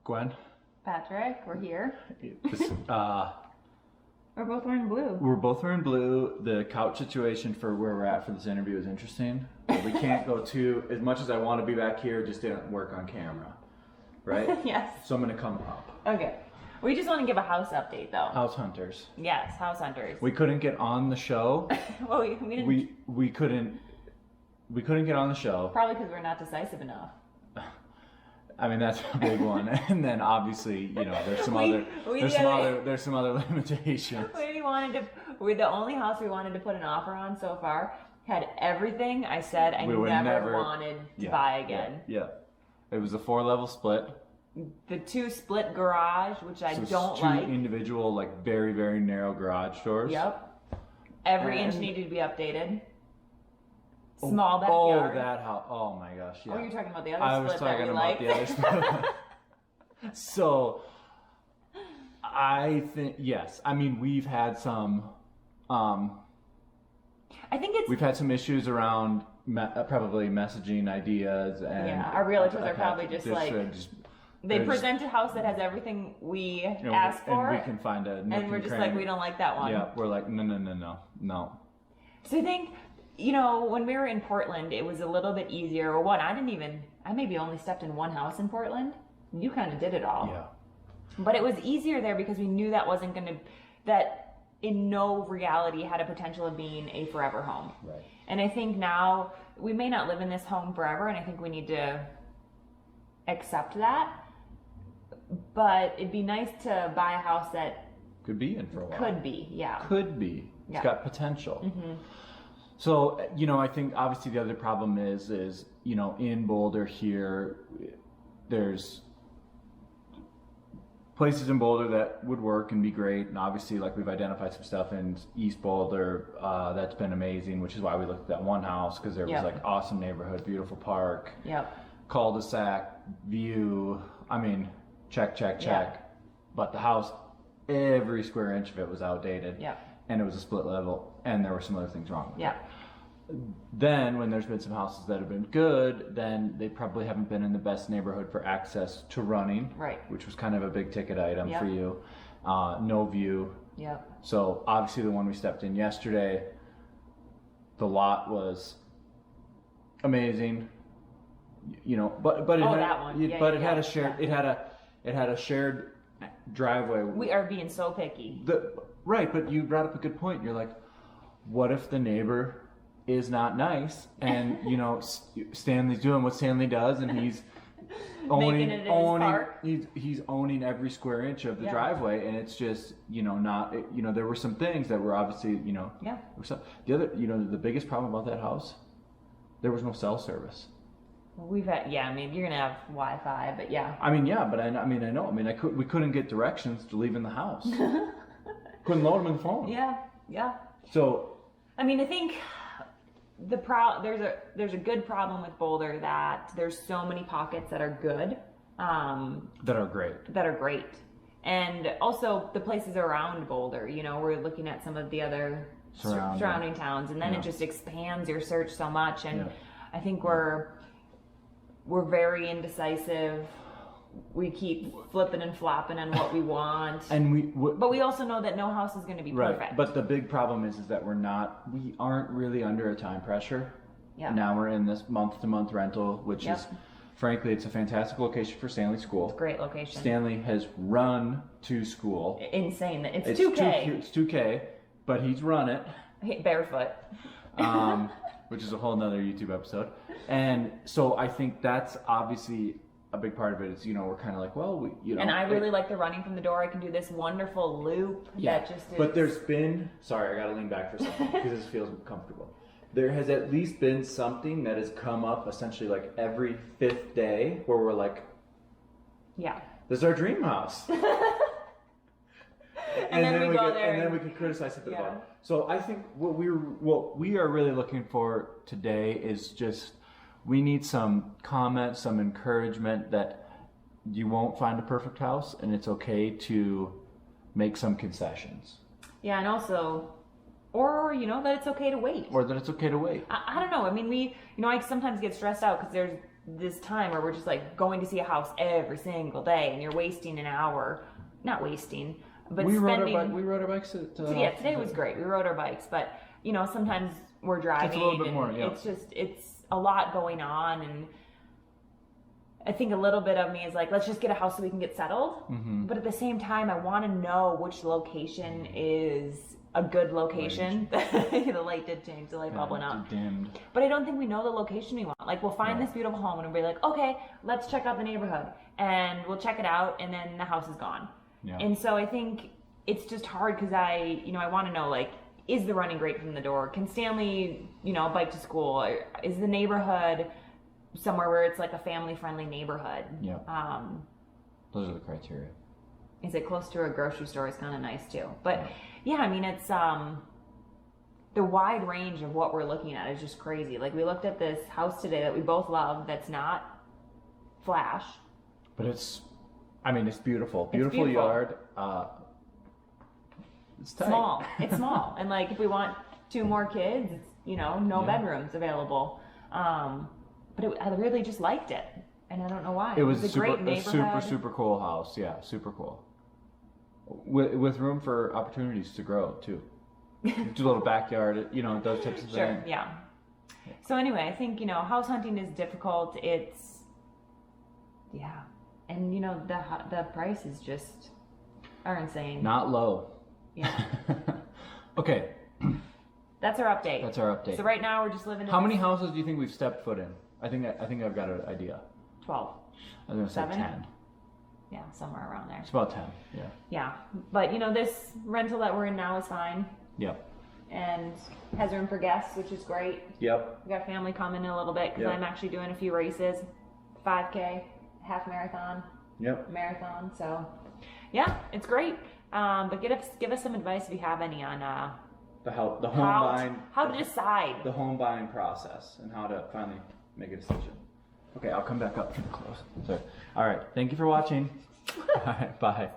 Gwen. Patrick, we're here. This, We're both wearing blue. we're both wearing blue. The couch situation for where we're at for this interview is interesting. We can't go too, as much as I want to be back here, it just didn't work on camera. Right? Yes. So I'm going to come up. Okay. We just want to give a house update, though. House hunters. Yes, house hunters. We couldn't get on the show. Well, we didn't. We couldn't get on the show. Probably because we're not decisive enough. I mean, that's a big one. And then obviously, you know, there's some other limitations. We're the only house we wanted to put an offer on so far. Had everything I said I We would never wanted to buy again. Yeah. It was a 4-level split. The 2 split garage, which I don't two like. Individual, like very, very narrow garage doors. Yep. Every inch needed to be updated. Small backyard. Oh, that house. Oh my gosh. Yeah. Oh, you're talking about the other I split was talking that we about like. the other split. So, I think, yes. I mean, we've had some, I think we've had some issues around probably messaging ideas. And yeah, our realtors are probably just they present a house that has everything we asked for. And we can find a nook and we're just cranny. like, we don't like that one. Yeah, we're like, no. So I think, you know, when we were in Portland, it was a little bit easier. Or I maybe only stepped in one house in Portland. You kind of did it all. Yeah. But it was easier there because we knew that that in no reality had a potential of being a forever home. Right. And I think now we may not live in this home forever, and I think we need to accept that. But it'd be nice to buy a house that could be in for a while. Could be, yeah. Could be. It's got potential. Mm-hmm. So, you know, I think obviously the other problem is, you know, in Boulder here, there's places in Boulder that would work and be great. And obviously, like, we've identified some stuff in East Boulder that's been amazing, which is why we looked at that one house, because there was like awesome neighborhood, beautiful park, cul-de-sac, view. I mean, check. But the house, every square inch of it was outdated. And it was a split level, and there were some other things wrong with it. Then, when there's been some houses that have been good, then they probably haven't been in the best neighborhood for access to running, which was kind of a big ticket item for you. No view. So obviously, the one we stepped in yesterday, the lot was amazing. You know, but it had a shared driveway. We are being so picky. Right, but you brought up a good point. You're like, what if the neighbor is not nice, and you know Stanley's doing what Stanley does, and he's owning he's owning every square inch of the driveway, and it's just, you know, not, you know, there were some things that were obviously, you know, the other, you know, the biggest problem about that house, there was no cell service. We've had, I mean, you're gonna have Wi-Fi, but we couldn't get directions to leaving the house. Couldn't load them in the phone. So, I mean, I think there's a good problem with Boulder, that there's so many pockets that are good, that are great, and also the places around Boulder. You know, we're looking at some of the other surrounding towns, and then it just expands your search so much. And I think we're very indecisive. We keep flipping and flopping on what we want, and but we also know that no house is going to be perfect. Right. But the big problem is that we aren't really under a time pressure. Now we're in this month-to-month rental, which is, frankly, it's a fantastic location for Stanley's school. It's a great location. Stanley has run to school. Insane. It's 2K. It's 2K, but he's run it barefoot. Which is a whole nother YouTube episode. And so I think that's obviously a big part of it. Is, you know, we're kind of like, well, and I really like the running from the door. I can do this wonderful loop that just is... But there's been, sorry, I gotta lean back for a second because this feels comfortable. There has at least been something that has come up essentially like every 5th day where we're like, this is our dream house. And then we go there, and then we can criticize it at the bottom. So I think what we are really looking for today is just, we need some comments, some encouragement that you won't find a perfect house, and it's okay to make some concessions. And also, or, you know, that it's okay to wait. Or that it's okay to wait. I don't know. I mean, I sometimes get stressed out because this time where we're just like going to see a house every single day, and you're wasting an hour. Not wasting, but we spending. Rode our bikes at. Yeah, today was great. We rode our bikes, but you know, sometimes we're driving. It's a little bit more. Yeah. It's a lot going on, and I think a little bit of me is like, let's just get a house so we can get settled. Mm-hmm. But at the same time, I want to know which location is a good location. The light did change. The light bulb went out. Dimmed. But I don't think we know the location we want. Like, we'll find this beautiful home and we'll be like, okay, let's check out the neighborhood. And we'll check it out, and then the house is gone. Yeah. And so I think it's just hard because I want to know, like, is the running great from the door? Can Stanley, bike to school? Is the neighborhood somewhere where it's like a family-friendly neighborhood? Yeah. Those are the criteria. Is it close to a grocery store? Is kind of nice too. But yeah, I mean, it's the wide range of what we're looking at is just crazy. Like, we looked at this house today that we both love that's not flash. But it's beautiful. Beautiful yard. It's tight. Small. It's small. And like, if we want 2 more kids, it's, no bedrooms available. But I really just liked it. And I don't know why. It was a great neighborhood. super cool house. Yeah, super cool. With room for opportunities to grow too. Do a little backyard, those types of things. Sure, yeah. So anyway, I think, house hunting is difficult. It's, and the prices just are insane. Not low. Yeah. Okay. That's our update. So right now we're just living in How many houses do you think we've stepped foot in? I think I've got an idea. 12. I was going to say 7? 10. Yeah, somewhere around there. It's about 10, yeah. Yeah, but this rental that we're in now is fine. Yep. And has room for guests, which is great. Yep. We got family coming in a little bit because I'm actually doing a few races, 5K, half marathon, marathon. So, yeah, it's great. But give us some advice if you have any on how to decide the home buying process and how to finally make a decision. Okay, I'll come back up for the close. Sorry. All right. Thank you for watching. All right, bye.